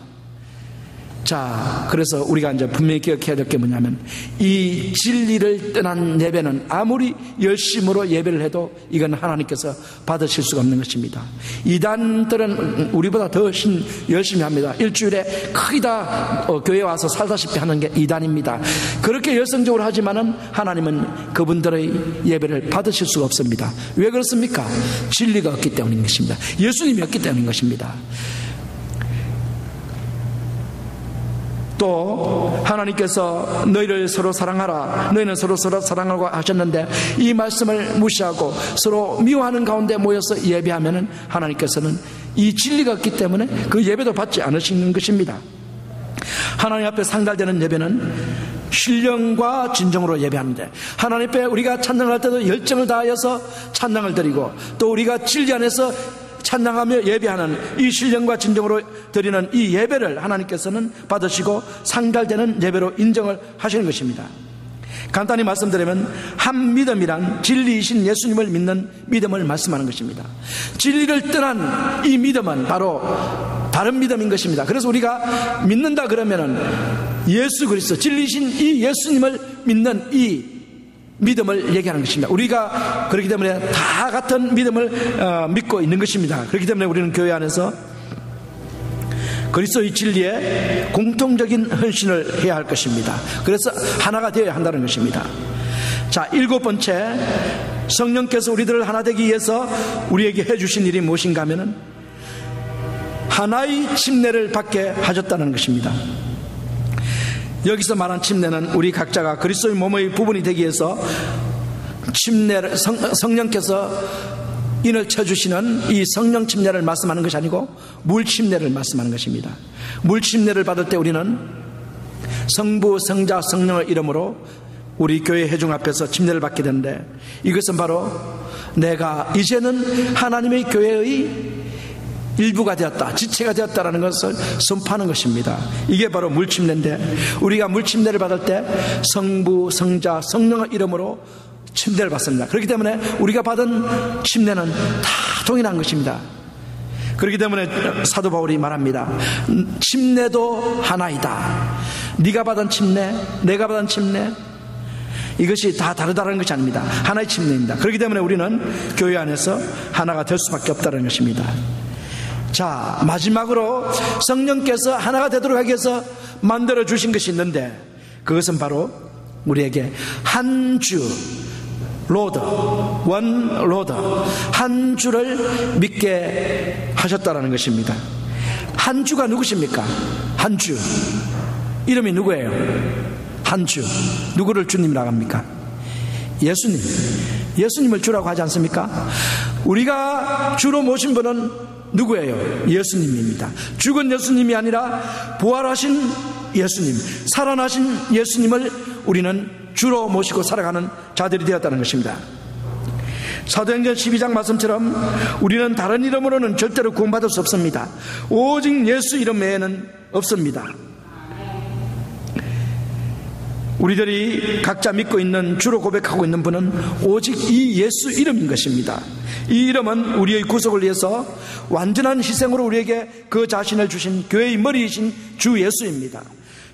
자, 그래서 우리가 이제 분명히 기억해야 될 게 뭐냐면, 이 진리를 떠난 예배는 아무리 열심으로 예배를 해도 이건 하나님께서 받으실 수가 없는 것입니다. 이단들은 우리보다 더 열심히 합니다. 일주일에 거의 다 교회에 와서 살다시피 하는 게 이단입니다. 그렇게 열성적으로 하지만은 하나님은 그분들의 예배를 받으실 수가 없습니다. 왜 그렇습니까? 진리가 없기 때문인 것입니다. 예수님이 없기 때문인 것입니다. 또 하나님께서 너희를 서로 사랑하라, 너희는 서로 사랑하고 하셨는데, 이 말씀을 무시하고 서로 미워하는 가운데 모여서 예배하면은 하나님께서는 이 진리가 없기 때문에 그 예배도 받지 않으시는 것입니다. 하나님 앞에 상달되는 예배는 신령과 진정으로 예배하는데, 하나님 앞에 우리가 찬양할 때도 열정을 다하여서 찬양을 드리고, 또 우리가 진리 안에서 찬양하며 예배하는 이 신령과 진정으로 드리는 이 예배를 하나님께서는 받으시고 상달되는 예배로 인정을 하시는 것입니다. 간단히 말씀드리면 한 믿음이란 진리이신 예수님을 믿는 믿음을 말씀하는 것입니다. 진리를 떠난 이 믿음은 바로 다른 믿음인 것입니다. 그래서 우리가 믿는다 그러면은 예수 그리스도, 진리이신 이 예수님을 믿는 이 믿음을 얘기하는 것입니다. 우리가 그렇기 때문에 다 같은 믿음을 믿고 있는 것입니다. 그렇기 때문에 우리는 교회 안에서 그리스도의 진리에 공통적인 헌신을 해야 할 것입니다. 그래서 하나가 되어야 한다는 것입니다. 자, 7번째, 성령께서 우리들을 하나 되기 위해서 우리에게 해주신 일이 무엇인가 하면은 하나의 침례를 받게 하셨다는 것입니다. 여기서 말한 침례는 우리 각자가 그리스도의 몸의 부분이 되기 위해서 침례를, 성령께서 인을 쳐주시는 이 성령 침례를 말씀하는 것이 아니고 물 침례를 말씀하는 것입니다. 물 침례를 받을 때 우리는 성부, 성자, 성령의 이름으로 우리 교회 회중 앞에서 침례를 받게 되는데, 이것은 바로 내가 이제는 하나님의 교회의 일부가 되었다, 지체가 되었다라는 것을 선포하는 것입니다. 이게 바로 물침례인데, 우리가 물침례를 받을 때 성부, 성자, 성령의 이름으로 침례를 받습니다. 그렇기 때문에 우리가 받은 침례는 다 동일한 것입니다. 그렇기 때문에 사도 바울이 말합니다. 침례도 하나이다. 네가 받은 침례, 내가 받은 침례, 이것이 다 다르다는 것이 아닙니다. 하나의 침례입니다. 그렇기 때문에 우리는 교회 안에서 하나가 될 수밖에 없다는 것입니다. 자, 마지막으로 성령께서 하나가 되도록 하기 위해서 만들어 주신 것이 있는데, 그것은 바로 우리에게 한 주, 로드, 원 로드, 한 주를 믿게 하셨다라는 것입니다. 한 주가 누구십니까? 한 주, 이름이 누구예요? 한 주, 누구를 주님이라고 합니까? 예수님, 예수님을 주라고 하지 않습니까? 우리가 주로 모신 분은 누구예요? 예수님입니다. 죽은 예수님이 아니라 부활하신 예수님, 살아나신 예수님을 우리는 주로 모시고 살아가는 자들이 되었다는 것입니다. 사도행전 12장 말씀처럼 우리는 다른 이름으로는 절대로 구원받을 수 없습니다. 오직 예수 이름 외에는 없습니다. 우리들이 각자 믿고 있는, 주로 고백하고 있는 분은 오직 이 예수 이름인 것입니다. 이 이름은 우리의 구속을 위해서 완전한 희생으로 우리에게 그 자신을 주신 교회의 머리이신 주 예수입니다.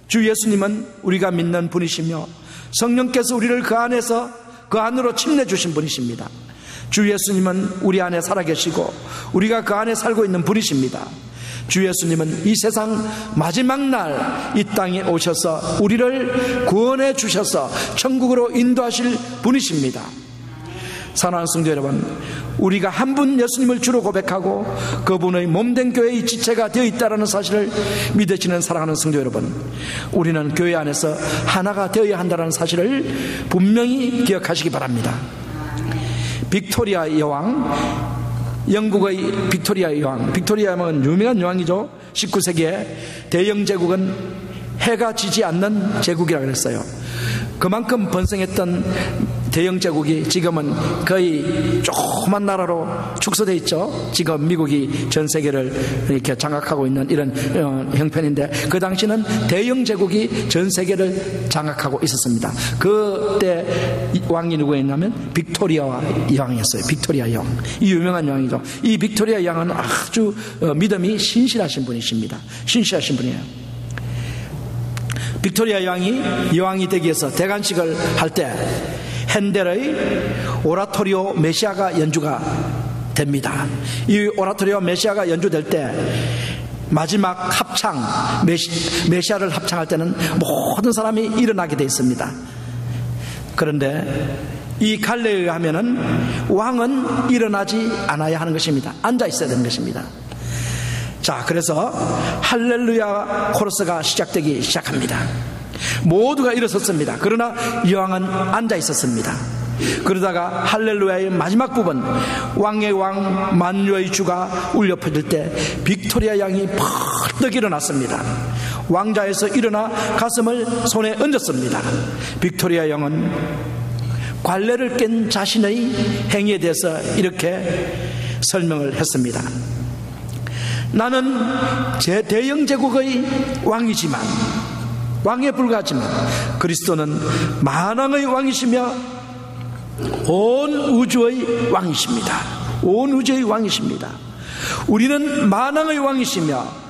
주 예수님은 우리가 믿는 분이시며 성령께서 우리를 그 안에서 그 안으로 침례 주신 분이십니다. 주 예수님은 우리 안에 살아계시고 우리가 그 안에 살고 있는 분이십니다. 주 예수님은 이 세상 마지막 날 이 땅에 오셔서 우리를 구원해 주셔서 천국으로 인도하실 분이십니다. 사랑하는 성도 여러분, 우리가 한 분 예수님을 주로 고백하고 그분의 몸된 교회의 지체가 되어 있다는 사실을 믿으시는 사랑하는 성도 여러분, 우리는 교회 안에서 하나가 되어야 한다는 사실을 분명히 기억하시기 바랍니다. 빅토리아 여왕, 영국의 빅토리아 여왕, 빅토리아 여왕은 유명한 여왕이죠. 19세기에 대영 제국은 해가 지지 않는 제국이라고 그랬어요. 그만큼 번성했던 대영 제국이 지금은 거의 조그만 나라로 축소되어 있죠. 지금 미국이 전 세계를 이렇게 장악하고 있는 이런 형편인데, 그 당시는 대영 제국이 전 세계를 장악하고 있었습니다. 그때 왕이 누구였냐면 빅토리아 여왕이었어요. 빅토리아 여왕, 이 유명한 여왕이죠. 이 빅토리아 여왕은 아주 믿음이 신실하신 분이십니다. 신실하신 분이에요. 빅토리아 여왕이 되기 위해서 대관식을 할 때 핸델의 오라토리오 메시아가 연주가 됩니다. 이 오라토리오 메시아가 연주될 때 마지막 합창, 메시아를 합창할 때는 모든 사람이 일어나게 되어 있습니다. 그런데 이 갈래에 의하면은 왕은 일어나지 않아야 하는 것입니다. 앉아 있어야 되는 것입니다. 자, 그래서 할렐루야 코러스가 시작되기 시작합니다. 모두가 일어섰습니다. 그러나 여왕은 앉아 있었습니다. 그러다가 할렐루야의 마지막 부분, 왕의 왕 만유의 주가 울려 퍼질 때 빅토리아 양이 펄떡 일어났습니다. 왕좌에서 일어나 가슴을 손에 얹었습니다. 빅토리아 영은 관례를 깬 자신의 행위에 대해서 이렇게 설명을 했습니다. 나는 대영 제국의 왕이지만, 왕에 불과하지만 그리스도는 만왕의 왕이시며 온 우주의 왕이십니다. 온 우주의 왕이십니다. 우리는 만왕의 왕이시며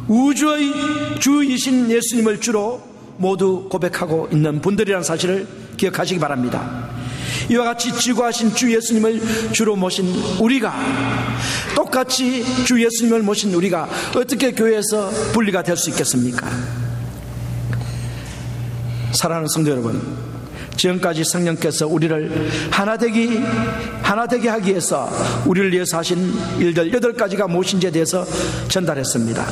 우주의 주이신 예수님을 주로 모두 고백하고 있는 분들이라는 사실을 기억하시기 바랍니다. 이와 같이 지구하신 주 예수님을 주로 모신 우리가, 똑같이 주 예수님을 모신 우리가 어떻게 교회에서 분리가 될 수 있겠습니까? 사랑하는 성도 여러분, 지금까지 성령께서 우리를 하나 되게 하기 위해서 우리를 위해서 하신 일들 8가지가 무엇인지에 대해서 전달했습니다.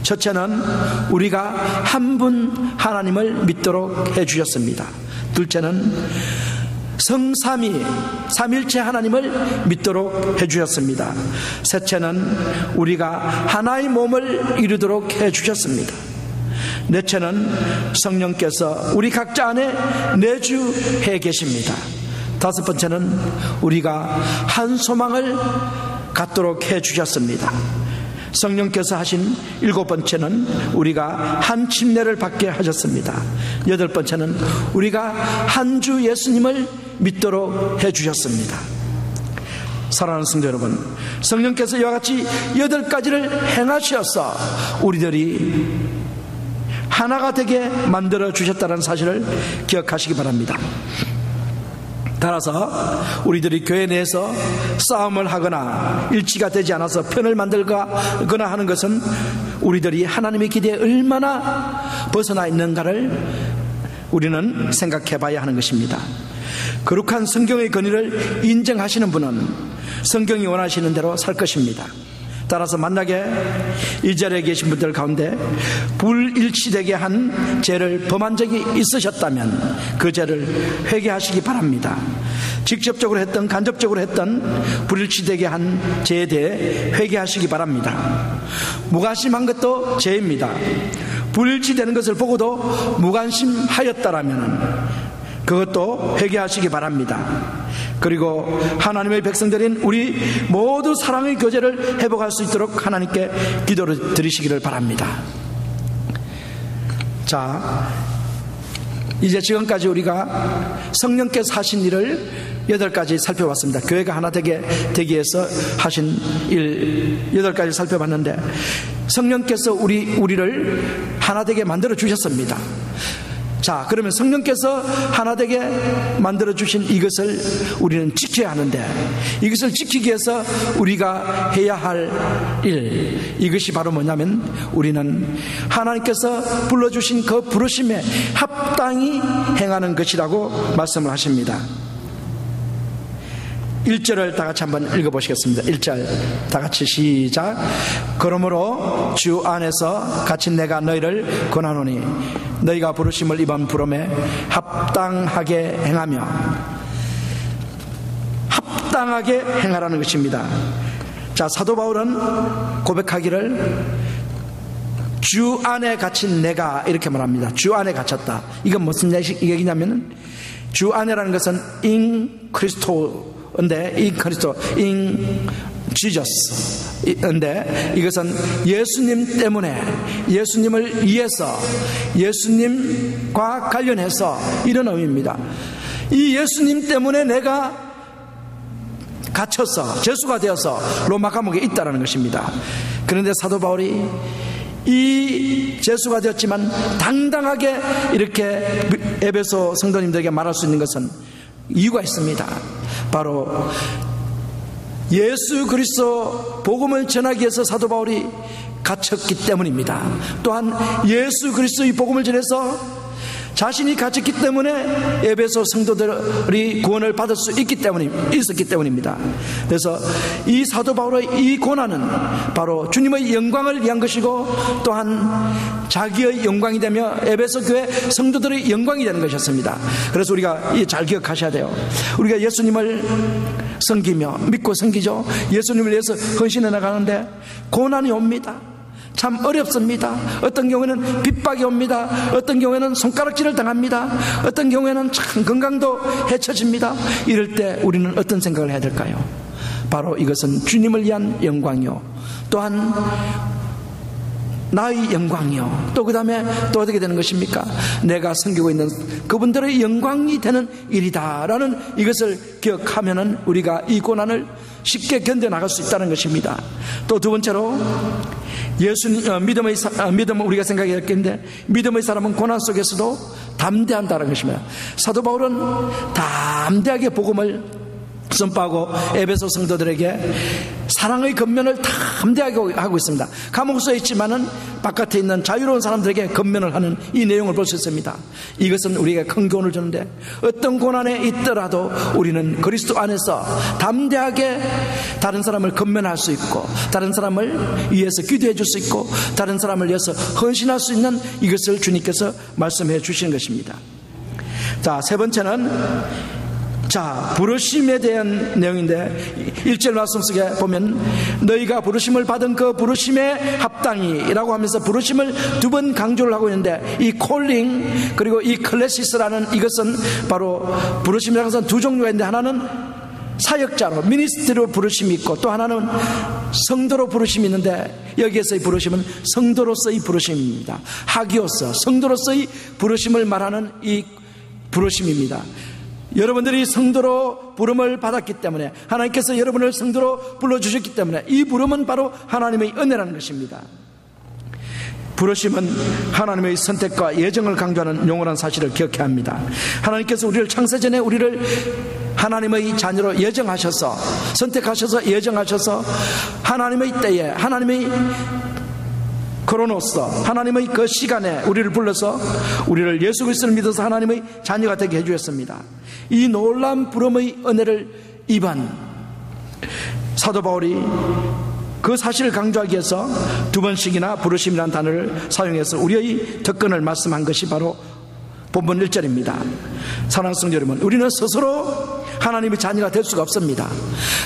첫째는 우리가 한 분 하나님을 믿도록 해주셨습니다. 둘째는 성삼위 삼일체 하나님을 믿도록 해주셨습니다. 셋째는 우리가 하나의 몸을 이루도록 해주셨습니다. 넷째는 성령께서 우리 각자 안에 내주해 계십니다. 다섯 번째는 우리가 한 소망을 갖도록 해주셨습니다. 성령께서 하신 7번째는 우리가 한 침례를 받게 하셨습니다. 8번째는 우리가 한 주 예수님을 믿도록 해주셨습니다. 사랑하는 성도 여러분, 성령께서 이와 같이 8가지를 행하셔서 우리들이 하나가 되게 만들어 주셨다는 사실을 기억하시기 바랍니다. 따라서 우리들이 교회 내에서 싸움을 하거나 일치가 되지 않아서 편을 만들거나 하는 것은 우리들이 하나님의 기대에 얼마나 벗어나 있는가를 우리는 생각해 봐야 하는 것입니다. 거룩한 성경의 권위를 인정하시는 분은 성경이 원하시는 대로 살 것입니다. 따라서 만약에 이 자리에 계신 분들 가운데 불일치되게 한 죄를 범한 적이 있으셨다면 그 죄를 회개하시기 바랍니다. 직접적으로 했던 간접적으로 했던 불일치되게 한 죄에 대해 회개하시기 바랍니다. 무관심한 것도 죄입니다. 불일치되는 것을 보고도 무관심하였다라면 그것도 회개하시기 바랍니다. 그리고 하나님의 백성들인 우리 모두 사랑의 교제를 회복할 수 있도록 하나님께 기도를 드리시기를 바랍니다. 자, 이제 지금까지 우리가 성령께서 하신 일을 8가지 살펴봤습니다. 교회가 하나 되기 위해서 하신 일 8가지 살펴봤는데, 성령께서 우리를 하나 되게 만들어 주셨습니다. 자, 그러면 성령께서 하나 되게 만들어주신 이것을 우리는 지켜야 하는데, 이것을 지키기 위해서 우리가 해야 할 일, 이것이 바로 뭐냐면 우리는 하나님께서 불러주신 그 부르심에 합당히 행하는 것이라고 말씀을 하십니다. 1절을 다 같이 한번 읽어보시겠습니다. 1절 다 같이 시작. 그러므로 주 안에서 같이 내가 너희를 권하노니 너희가 부르심을 이번 부름에 합당하게 행하며, 합당하게 행하라는 것입니다. 자, 사도 바울은 고백하기를 주 안에 갇힌 내가 이렇게 말합니다. 주 안에 갇혔다. 이건 무슨 얘기냐면, 주 안에라는 것은 in 크리스토인데, in 크리스토, in 지저스 인데, 이것은 예수님 때문에, 예수님을 위해서, 예수님과 관련해서 이런 의미입니다. 이 예수님 때문에 내가 갇혀서 죄수가 되어서 로마 감옥에 있다는 것입니다. 그런데 사도 바울이 이 죄수가 되었지만 당당하게 이렇게 에베소 성도님들에게 말할 수 있는 것은 이유가 있습니다. 바로 예수 그리스도 복음을 전하기 위해서 사도 바울이 갇혔기 때문입니다. 또한 예수 그리스도의 복음을 전해서 자신이 갇혔기 때문에 에베소 성도들이 구원을 받을 수 있었기 때문입니다. 그래서 이 사도 바울의 이 고난은 바로 주님의 영광을 위한 것이고, 또한 자기의 영광이 되며 에베소 교회 성도들의 영광이 되는 것이었습니다. 그래서 우리가 잘 기억하셔야 돼요. 우리가 예수님을 섬기며 믿고 섬기죠. 예수님을 위해서 헌신해 나가는데 고난이 옵니다. 참 어렵습니다. 어떤 경우에는 핍박이 옵니다. 어떤 경우에는 손가락질을 당합니다. 어떤 경우에는 참 건강도 해쳐집니다. 이럴 때 우리는 어떤 생각을 해야 될까요? 바로 이것은 주님을 위한 영광이요, 또한 나의 영광이요, 또 그 다음에 또 어떻게 되는 것입니까? 내가 섬기고 있는 그분들의 영광이 되는 일이다라는 이것을 기억하면은 우리가 이 고난을 쉽게 견뎌나갈 수 있다는 것입니다. 또 두 번째로 믿음을 우리가 생각해야 할 텐데, 믿음의 사람은 고난 속에서도 담대한다는 것입니다. 사도 바울은 담대하게 복음을 선포하고 에베소 성도들에게 사랑의 겉면을 담대하게 하고 있습니다. 감옥소에 있지만은 바깥에 있는 자유로운 사람들에게 겉면을 하는 이 내용을 볼 수 있습니다. 이것은 우리에게 큰 교훈을 주는데, 어떤 고난에 있더라도 우리는 그리스도 안에서 담대하게 다른 사람을 겉면할 수 있고, 다른 사람을 위해서 기도해 줄 수 있고, 다른 사람을 위해서 헌신할 수 있는 이것을 주님께서 말씀해 주시는 것입니다. 자, 세 번째는 부르심에 대한 내용인데, 1절 말씀 속에 보면 너희가 부르심을 받은 그 부르심의 합당이라고 하면서 부르심을 두 번 강조를 하고 있는데, 이 콜링 그리고 이 클래시스라는 이것은 바로 부르심이라는 것은 두 종류가 있는데, 하나는 사역자로 미니스트리로 부르심이 있고, 또 하나는 성도로 부르심이 있는데, 여기에서의 부르심은 성도로서의 부르심입니다. 하기오서, 성도로서의 부르심을 말하는 이 부르심입니다. 여러분들이 성도로 부름을 받았기 때문에, 하나님께서 여러분을 성도로 불러주셨기 때문에 이 부름은 바로 하나님의 은혜라는 것입니다. 부르심은 하나님의 선택과 예정을 강조하는 용어란 사실을 기억해야 합니다. 하나님께서 우리를 창세전에 우리를 하나님의 자녀로 예정하셔서, 선택하셔서 예정하셔서, 하나님의 때에, 하나님의 크로노스, 하나님의 그 시간에 우리를 불러서 우리를 예수 그리스도를 믿어서 하나님의 자녀가 되게 해주셨습니다. 이 놀라운 부름의 은혜를 입은 사도 바울이 그 사실을 강조하기 위해서 두 번씩이나 부르심이라는 단어를 사용해서 우리의 특권을 말씀한 것이 바로 본문 1절입니다. 사랑하는 성도 여러분, 우리는 스스로 하나님의 자녀가 될 수가 없습니다.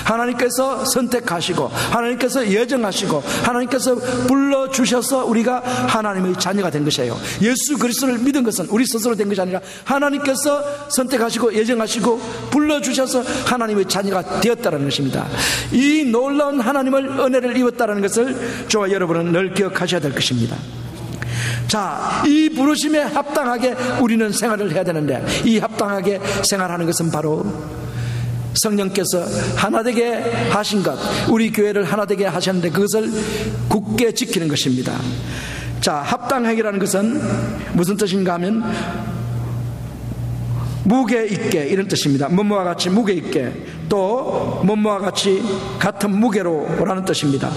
하나님께서 선택하시고, 하나님께서 예정하시고, 하나님께서 불러주셔서 우리가 하나님의 자녀가 된 것이에요. 예수 그리스도를 믿은 것은 우리 스스로 된 것이 아니라 하나님께서 선택하시고 예정하시고 불러주셔서 하나님의 자녀가 되었다는 것입니다. 이 놀라운 하나님을 은혜를 입었다는 것을 저와 여러분은 늘 기억하셔야 될 것입니다. 자, 이 부르심에 합당하게 우리는 생활을 해야 되는데, 이 합당하게 생활하는 것은 바로 성령께서 하나되게 하신 것, 우리 교회를 하나되게 하셨는데 그것을 굳게 지키는 것입니다. 자, 합당하게라는 것은 무슨 뜻인가 하면 무게 있게, 이런 뜻입니다. 뭐뭐와 같이 무게 있게, 또 뭐뭐와 같이 같은 무게로라는 뜻입니다.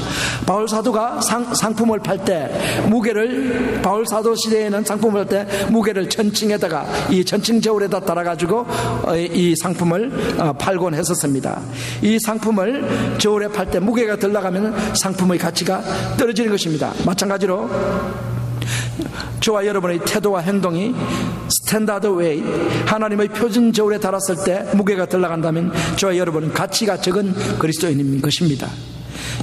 바울 사도가 상품을 팔 때 무게를, 바울 사도 시대에는 상품을 팔 때 무게를 천칭에다가, 이 천칭 저울에다 달아가지고 이 상품을 팔곤 했었습니다. 이 상품을 저울에 팔 때 무게가 덜 나가면 상품의 가치가 떨어지는 것입니다. 마찬가지로 저와 여러분의 태도와 행동이 스탠다드 웨이, 하나님의 표준 저울에 달았을 때 무게가 덜 나간다면 저와 여러분은 가치가 적은 그리스도인인 것입니다.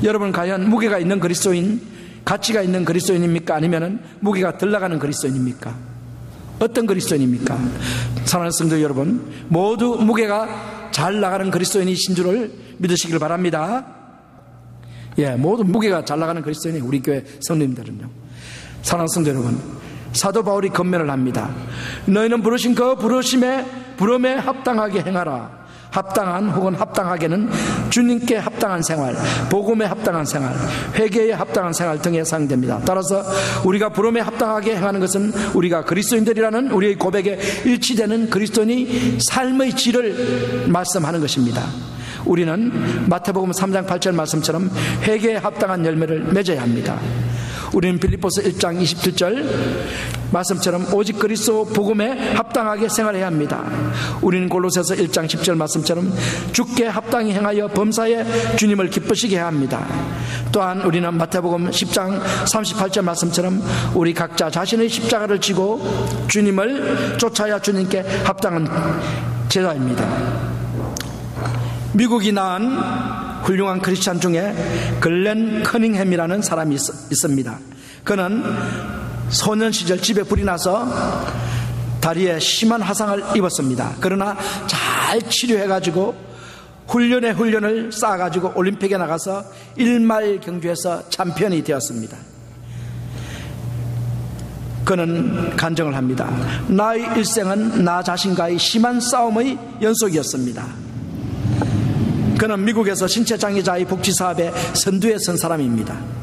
여러분 과연 무게가 있는 그리스도인, 가치가 있는 그리스도인입니까? 아니면 무게가 덜 나가는 그리스도인입니까? 어떤 그리스도인입니까? 사랑하는 성도 여러분, 모두 무게가 잘 나가는 그리스도인이신 줄을 믿으시길 바랍니다. 모두 무게가 잘 나가는 그리스도인이 우리 교회 성도님들은요. 사랑하는 성도 여러분, 사도 바울이 권면을 합니다. 너희는 부르신 그 부름에 합당하게 행하라. 합당한 혹은 합당하게는 주님께 합당한 생활, 복음에 합당한 생활, 회개에 합당한 생활 등에 사용됩니다. 따라서 우리가 부름에 합당하게 행하는 것은 우리가 그리스도인들이라는 우리의 고백에 일치되는 그리스도인의 삶의 질을 말씀하는 것입니다. 우리는 마태복음 3장 8절 말씀처럼 회개에 합당한 열매를 맺어야 합니다. 우리는 빌립보서 1장 27절 말씀처럼 오직 그리스도 복음에 합당하게 생활해야 합니다. 우리는 골로새서 1장 10절 말씀처럼 주께 합당히 행하여 범사에 주님을 기쁘시게 해야 합니다. 또한 우리는 마태복음 10장 38절 말씀처럼 우리 각자 자신의 십자가를 지고 주님을 쫓아야 주님께 합당한 제자입니다. 미국이 낳은 훌륭한 크리스찬 중에 글렌 커닝햄이라는 사람이 있습니다. 그는 소년 시절 집에 불이 나서 다리에 심한 화상을 입었습니다. 그러나 잘 치료해가지고 훈련을 쌓아가지고 올림픽에 나가서 1마일 경주에서 챔피언이 되었습니다. 그는 간증을 합니다. 나의 일생은 나 자신과의 심한 싸움의 연속이었습니다. 그는 미국에서 신체장애자의 복지사업에 선두에 선 사람입니다.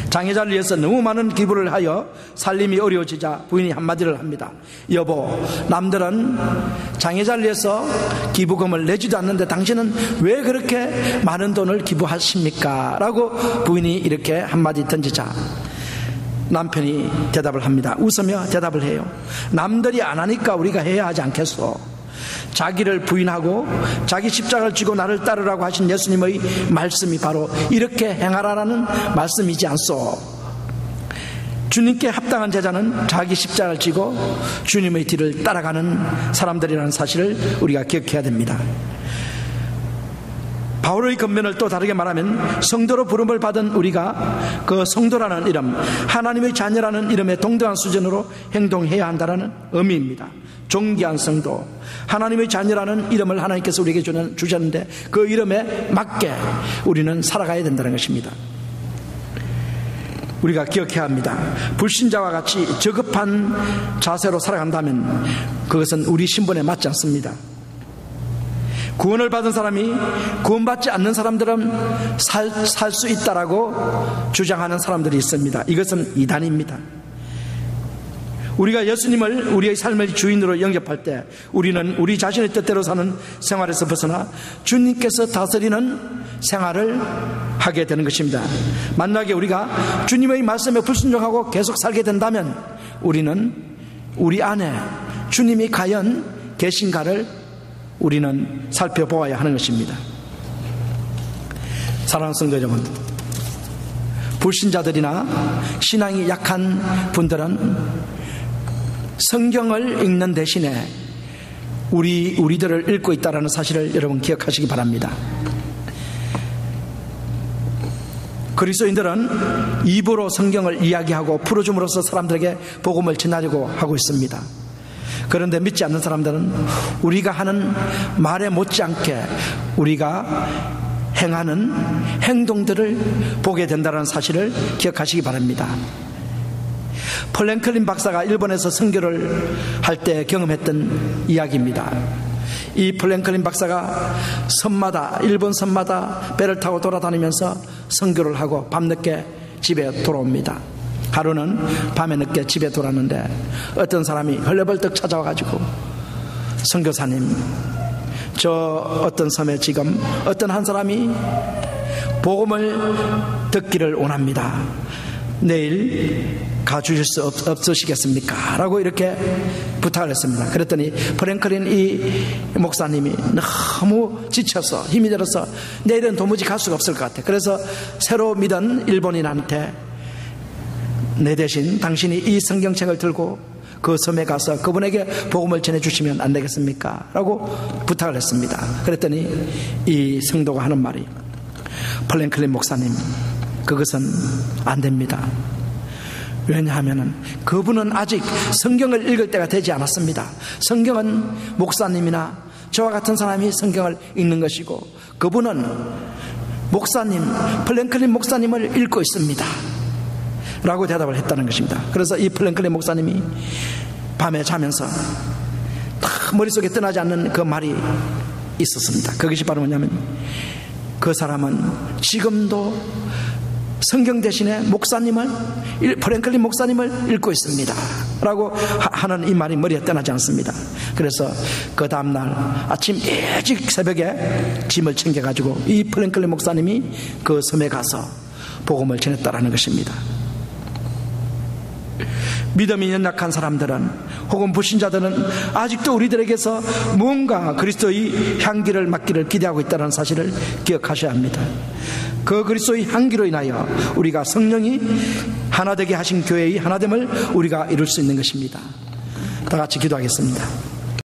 장애자를 위해서 너무 많은 기부를 하여 살림이 어려워지자 부인이 한마디를 합니다. 여보, 남들은 장애자를 위해서 기부금을 내지도 않는데 당신은 왜 그렇게 많은 돈을 기부하십니까? 라고 부인이 이렇게 한마디 던지자 남편이 대답을 합니다. 웃으며 대답을 해요. 남들이 안 하니까 우리가 해야 하지 않겠소? 자기를 부인하고 자기 십자가를 쥐고 나를 따르라고 하신 예수님의 말씀이 바로 이렇게 행하라라는 말씀이지 않소? 주님께 합당한 제자는 자기 십자가를 쥐고 주님의 뒤를 따라가는 사람들이라는 사실을 우리가 기억해야 됩니다. 바울의 권면을 또 다르게 말하면 성도로 부름을 받은 우리가 그 성도라는 이름, 하나님의 자녀라는 이름에 동등한 수준으로 행동해야 한다는 의미입니다. 존귀한 성도, 하나님의 자녀라는 이름을 하나님께서 우리에게 주셨는데 그 이름에 맞게 우리는 살아가야 된다는 것입니다. 우리가 기억해야 합니다. 불신자와 같이 저급한 자세로 살아간다면 그것은 우리 신분에 맞지 않습니다. 구원을 받은 사람이 구원받지 않는 사람들은 살 수 있다라고 주장하는 사람들이 있습니다. 이것은 이단입니다. 우리가 예수님을 우리의 삶의 주인으로 영접할 때 우리는 우리 자신의 뜻대로 사는 생활에서 벗어나 주님께서 다스리는 생활을 하게 되는 것입니다. 만약에 우리가 주님의 말씀에 불순종하고 계속 살게 된다면 우리는 우리 안에 주님이 과연 계신가를 우리는 살펴보아야 하는 것입니다. 사랑하는 성도 여러분, 불신자들이나 신앙이 약한 분들은 성경을 읽는 대신에 우리들을 읽고 있다는 사실을 여러분 기억하시기 바랍니다. 그리스도인들은 입으로 성경을 이야기하고 풀어줌으로써 사람들에게 복음을 전하려고 하고 있습니다. 그런데 믿지 않는 사람들은 우리가 하는 말에 못지않게 우리가 행하는 행동들을 보게 된다는 사실을 기억하시기 바랍니다. 플랭클린 박사가 일본에서 선교를 할 때 경험했던 이야기입니다. 이 플랭클린 박사가 일본 섬마다 배를 타고 돌아다니면서 선교를 하고 밤늦게 집에 돌아옵니다. 하루는 밤에 늦게 집에 돌아왔는데 어떤 사람이 헐레벌떡 찾아와가지고 선교사님, 저 어떤 섬에 지금 어떤 한 사람이 복음을 듣기를 원합니다. 내일 가주실 수 없으시겠습니까? 라고 이렇게 부탁을 했습니다. 그랬더니 프랭클린 이 목사님이 너무 지쳐서 힘이 들어서 내일은 도무지 갈 수가 없을 것 같아. 그래서 새로 믿은 일본인한테 내 대신 당신이 이 성경책을 들고 그 섬에 가서 그분에게 복음을 전해주시면 안 되겠습니까? 라고 부탁을 했습니다. 그랬더니 이 성도가 하는 말이, 플랭클린 목사님, 그것은 안 됩니다. 왜냐하면 그분은 아직 성경을 읽을 때가 되지 않았습니다. 성경은 목사님이나 저와 같은 사람이 성경을 읽는 것이고 그분은 목사님, 플랭클린 목사님을 읽고 있습니다 라고 대답을 했다는 것입니다. 그래서 이 플랭클린 목사님이 밤에 자면서 머릿속에 떠나지 않는 그 말이 있었습니다. 그것이 바로 뭐냐면, 그 사람은 지금도 성경 대신에 프랭클린 목사님을 읽고 있습니다 라고 하는 이 말이 머리에 떠나지 않습니다. 그래서 그 다음날 아침 일찍 새벽에 짐을 챙겨가지고 이 프랭클린 목사님이 그 섬에 가서 복음을 전했다라는 것입니다. 믿음이 연약한 사람들은 혹은 불신자들은 아직도 우리들에게서 무언가 그리스도의 향기를 맡기를 기대하고 있다는 사실을 기억하셔야 합니다. 그 그리스도의 향기로 인하여 우리가 성령이 하나 되게 하신 교회의 하나됨을 우리가 이룰 수 있는 것입니다. 다 같이 기도하겠습니다.